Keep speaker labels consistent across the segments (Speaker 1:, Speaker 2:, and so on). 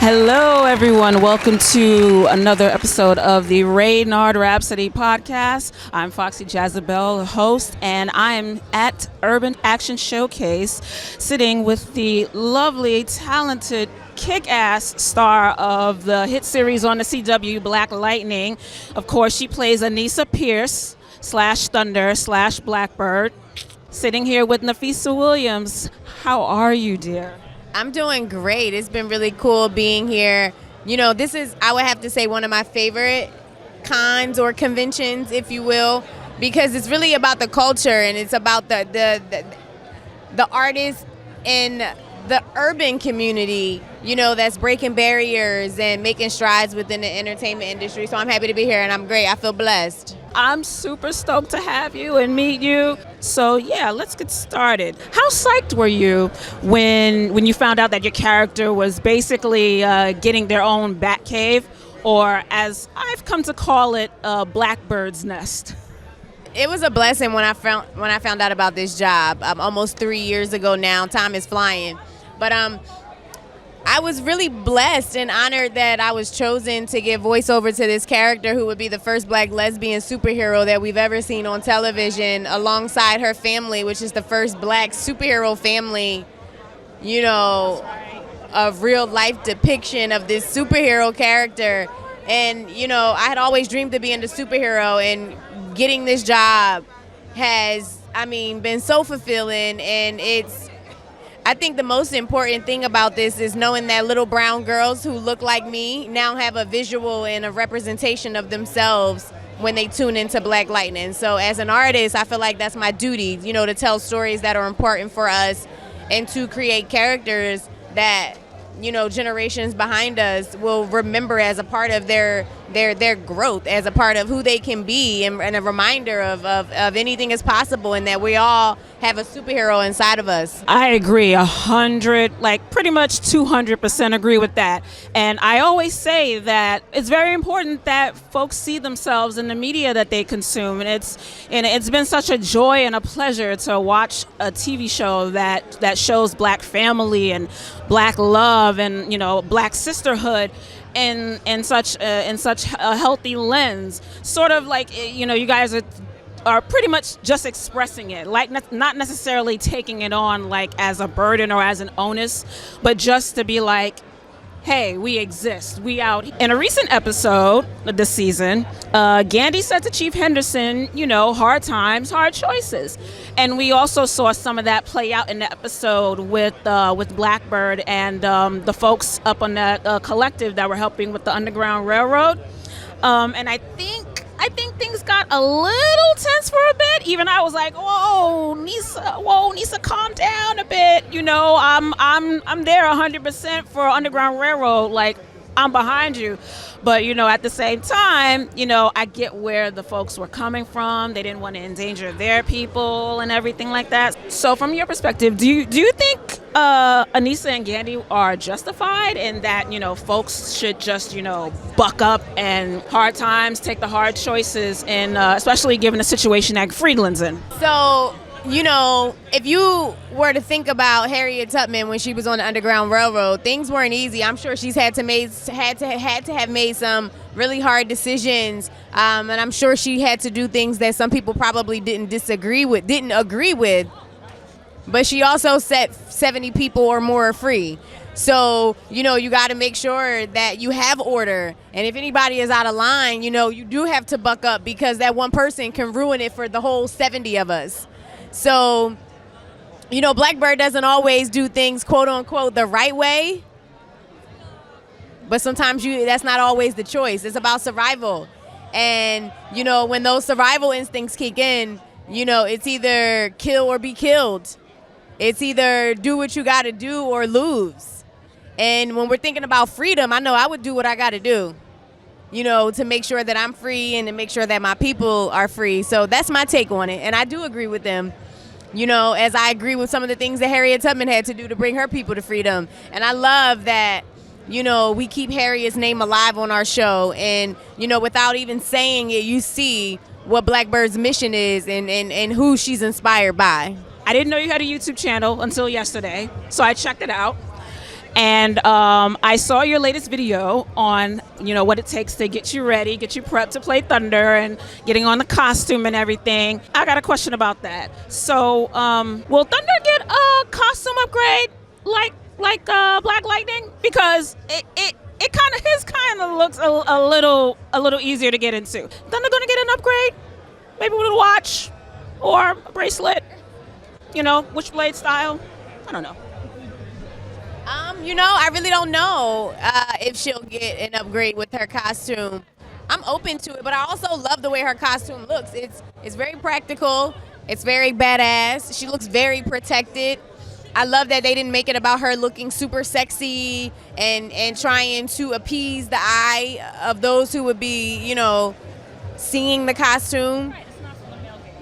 Speaker 1: Hello, everyone. Welcome to another episode of the Raynard Rhapsody podcast. I'm Foxy Jazzabelle, host, and I am at Urban Action Showcase, sitting with the lovely, talented, kick-ass star of the hit series on the CW, Black Lightning. Of course, she plays Anissa Pierce /Thunder /Blackbird. Sitting here with Nafessa Williams. How are you, dear?
Speaker 2: I'm doing great. It's been really cool being here. You know, this is, I would have to say, one of my favorite cons or conventions, if you will, because it's really about the culture and it's about the artists in the urban community, you know, that's breaking barriers and making strides within the entertainment industry. So I'm happy to be here and I'm great. I feel blessed.
Speaker 1: I'm super stoked to have you and meet you. So yeah, let's get started. How psyched were you when you found out that your character was basically getting their own Batcave, or as I've come to call it, Blackbird's nest?
Speaker 2: It was a blessing when I found out about this job almost 3 years ago now. Time is flying. But I was really blessed and honored that I was chosen to give voiceover to this character who would be the first Black lesbian superhero that we've ever seen on television, alongside her family, which is the first Black superhero family, you know, a real life depiction of this superhero character. And, you know, I had always dreamed of being a superhero, and getting this job has, been so fulfilling. And I think the most important thing about this is knowing that little brown girls who look like me now have a visual and a representation of themselves when they tune into Black Lightning. So as an artist, I feel like that's my duty, you know, to tell stories that are important for us and to create characters that, you know, generations behind us will remember as a part of their growth, as a part of who they can be, and a reminder of anything is possible, and that we all have a superhero inside of us.
Speaker 1: I agree 200% agree with that. And I always say that it's very important that folks see themselves in the media that they consume. And it's been such a joy and a pleasure to watch a TV show that shows Black family and Black love and, you know, Black sisterhood in such a healthy lens. Sort of like, you know, you guys are pretty much just expressing it, like not necessarily taking it on like as a burden or as an onus, but just to be like, hey, we exist, we out. In a recent episode of this season, Gandhi said to Chief Henderson, you know, hard times, hard choices. And we also saw some of that play out in the episode with Blackbird and the folks up on that collective that were helping with the Underground Railroad. And I think things got a little tense for a bit. Even I was like, whoa, Nissa, calm down a bit. You know, I'm there 100% for Underground Railroad. Like, I'm behind you. But, you know, at the same time, you know, I get where the folks were coming from. They didn't want to endanger their people and everything like that. So from your perspective, do you think Anissa and Gandhi are justified in that, you know, folks should just, you know, buck up and hard times, take the hard choices, and especially given the situation that Friedland's in?
Speaker 2: So, you know, if you were to think about Harriet Tubman when she was on the Underground Railroad, things weren't easy. I'm sure she's had to have made some really hard decisions, and I'm sure she had to do things that some people probably didn't agree with. But she also set 70 people or more free. So, you know, you got to make sure that you have order. And if anybody is out of line, you know, you do have to buck up, because that one person can ruin it for the whole 70 of us. So, you know, Blackbird doesn't always do things, quote unquote, the right way. But sometimes that's not always the choice. It's about survival. And, you know, when those survival instincts kick in, you know, it's either kill or be killed. It's either do what you got to do or lose. And when we're thinking about freedom, I know I would do what I got to do, you know, to make sure that I'm free and to make sure that my people are free. So that's my take on it. And I do agree with them, you know, as I agree with some of the things that Harriet Tubman had to do to bring her people to freedom. And I love that, you know, we keep Harriet's name alive on our show. And, you know, without even saying it, you see what Blackbird's mission is and who she's inspired by.
Speaker 1: I didn't know you had a YouTube channel until yesterday, so I checked it out. And I saw your latest video on, what it takes to get you ready, get you prepped to play Thunder, and getting on the costume and everything. I got a question about that. So, will Thunder get a costume upgrade like Black Lightning? Because it kind of looks a little easier to get into. Thunder gonna get an upgrade? Maybe with a watch or a bracelet? Witchblade style? I don't know.
Speaker 2: I really don't know if she'll get an upgrade with her costume. I'm open to it, but I also love the way her costume looks. It's very practical. It's very badass. She looks very protected. I love that they didn't make it about her looking super sexy and trying to appease the eye of those who would be, seeing the costume.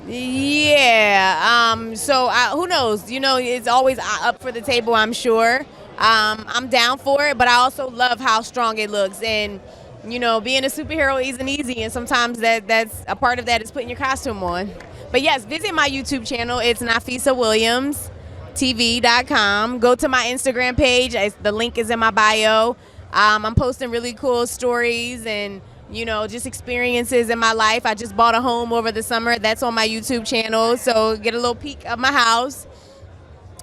Speaker 2: Yeah. So who knows? It's always up for the table, I'm sure. I'm down for it, but I also love how strong it looks. And, being a superhero isn't easy, and sometimes that's a part of that is putting your costume on. But yes, visit my YouTube channel. It's Nafessa Williams. TV.com. Go to my Instagram page. The link is in my bio. I'm posting really cool stories and just experiences in my life. I just bought a home over the summer. That's on my YouTube channel. So get a little peek of my house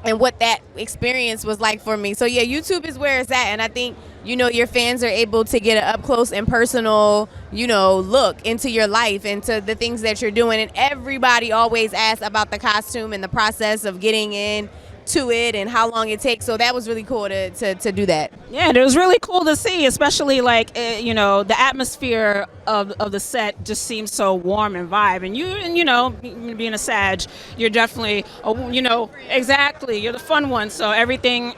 Speaker 2: and what that experience was like for me. So yeah, YouTube is where it's at, and I think your fans are able to get an up close and personal look into your life, into the things that you're doing. And everybody always asks about the costume and the process of getting in to it and how long it takes. So that was really cool to do that.
Speaker 1: Yeah, and it was really cool to see, especially the atmosphere of the set just seems so warm and vibe. And being a Sag, you're definitely exactly, you're the fun one. So everything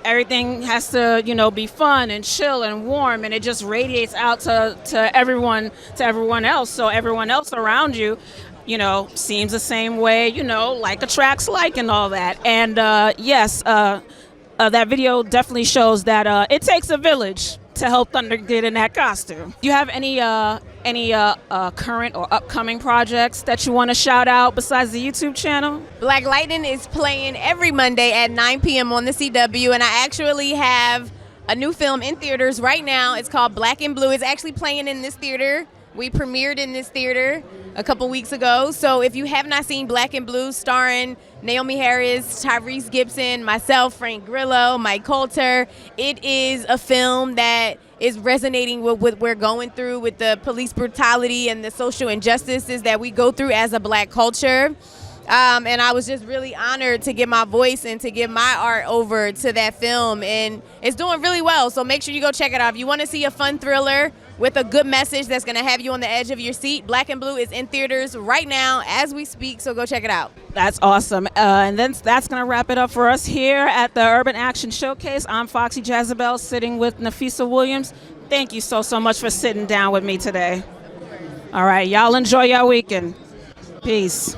Speaker 1: has to be fun and chill and warm, and it just radiates out to everyone else. So everyone else around you seems the same way, like attracts like and all that. And yes, that video definitely shows that it takes a village to help Thunder get in that costume. Do you have any current or upcoming projects that you want to shout out besides the YouTube channel?
Speaker 2: Black Lightning is playing every Monday at 9 p.m. on the CW, and I actually have a new film in theaters right now. It's called Black and Blue. It's actually playing in this theater. We premiered in this theater a couple weeks ago. So if you have not seen Black and Blue, starring Naomi Harris, Tyrese Gibson, myself, Frank Grillo, Mike Coulter, it is a film that is resonating with what we're going through with the police brutality and the social injustices that we go through as a Black culture. And I was just really honored to give my voice and to give my art over to that film. And it's doing really well, so make sure you go check it out. If you want to see a fun thriller with a good message that's going to have you on the edge of your seat, Black and Blue is in theaters right now as we speak, so go check it out.
Speaker 1: That's awesome. And then that's going to wrap it up for us here at the Urban Action Showcase. I'm Foxy Jazzabelle, sitting with Nafessa Williams. Thank you so much for sitting down with me today. All right, y'all enjoy your weekend. Peace.